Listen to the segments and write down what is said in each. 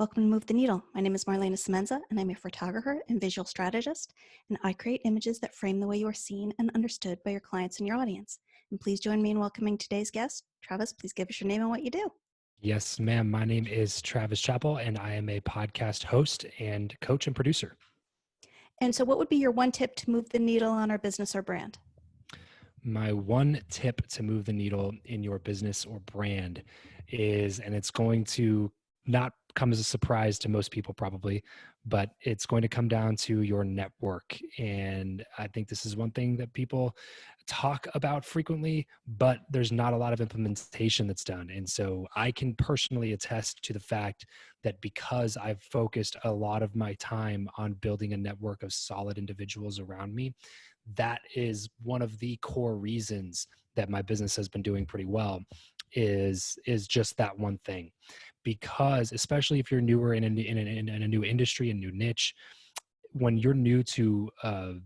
Welcome to Move the Needle. My name is Marlana Semenza, and I'm a photographer and visual strategist, and I create images that frame the way you are seen and understood by your clients and your audience. And please join me in welcoming today's guest. Travis, please give us your name and what you do. Yes, ma'am. My name is Travis Chappell, and I am a podcast host and coach and producer. And so, what would be your one tip to move the needle on our business or brand? My one tip to move the needle in your business or brand is, and it's going to not come as a surprise to most people probably, but it's going to come down to your network. And I think this is one thing that people talk about frequently, but there's not a lot of implementation that's done. And so I can personally attest to the fact that because I've focused a lot of my time on building a network of solid individuals around me, that is one of the core reasons that my business has been doing pretty well is just that one thing. Because especially if you're newer in a new industry, a new niche, when you're new to a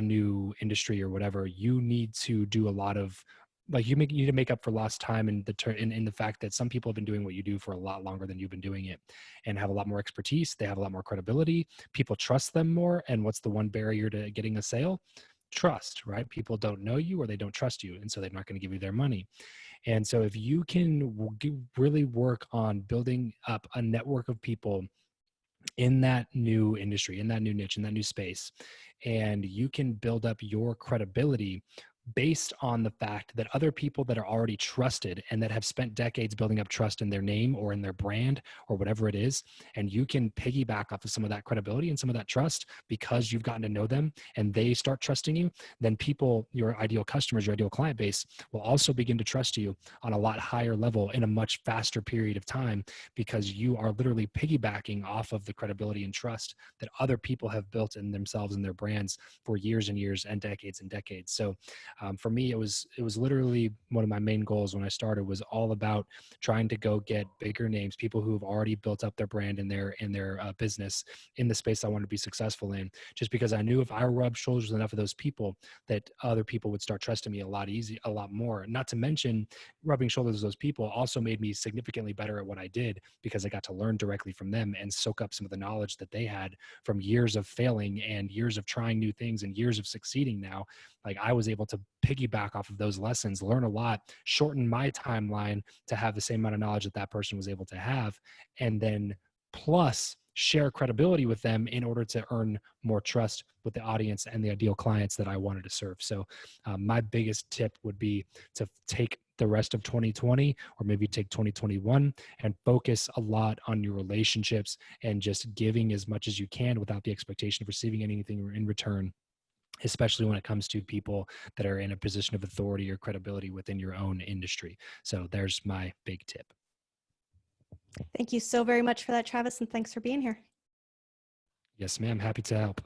new industry or whatever, you need to do a lot of, like, you need to make up for lost time in the fact that some people have been doing what you do for a lot longer than you've been doing it and have a lot more expertise. They have a lot more credibility. People trust them more. And what's the one barrier to getting a sale? Trust, right? People don't know you or they don't trust you. And so they're not going to give you their money. And so if you can really work on building up a network of people in that new industry, in that new niche, in that new space, and you can build up your credibility based on the fact that other people that are already trusted and that have spent decades building up trust in their name or in their brand or whatever it is, and you can piggyback off of some of that credibility and some of that trust because you've gotten to know them and they start trusting you, then people, your ideal customers, your ideal client base, will also begin to trust you on a lot higher level in a much faster period of time, because you are literally piggybacking off of the credibility and trust that other people have built in themselves and their brands for years and years and decades. So for me, it was literally one of my main goals when I started, was all about trying to go get bigger names, people who have already built up their brand and their business in the space I wanted to be successful in. Just because I knew if I rubbed shoulders with enough of those people, that other people would start trusting me a lot more. Not to mention, rubbing shoulders with those people also made me significantly better at what I did, because I got to learn directly from them and soak up some of the knowledge that they had from years of failing and years of trying new things and years of succeeding. Now, like, I was able to piggyback off of those lessons, learn a lot, shorten my timeline to have the same amount of knowledge that that person was able to have, and then plus share credibility with them in order to earn more trust with the audience and the ideal clients that I wanted to serve. So my biggest tip would be to take the rest of 2020, or maybe take 2021, and focus a lot on your relationships and just giving as much as you can without the expectation of receiving anything in return, especially when it comes to people that are in a position of authority or credibility within your own industry. So there's my big tip. Thank you so very much for that, Travis, and thanks for being here. Yes, ma'am. Happy to help.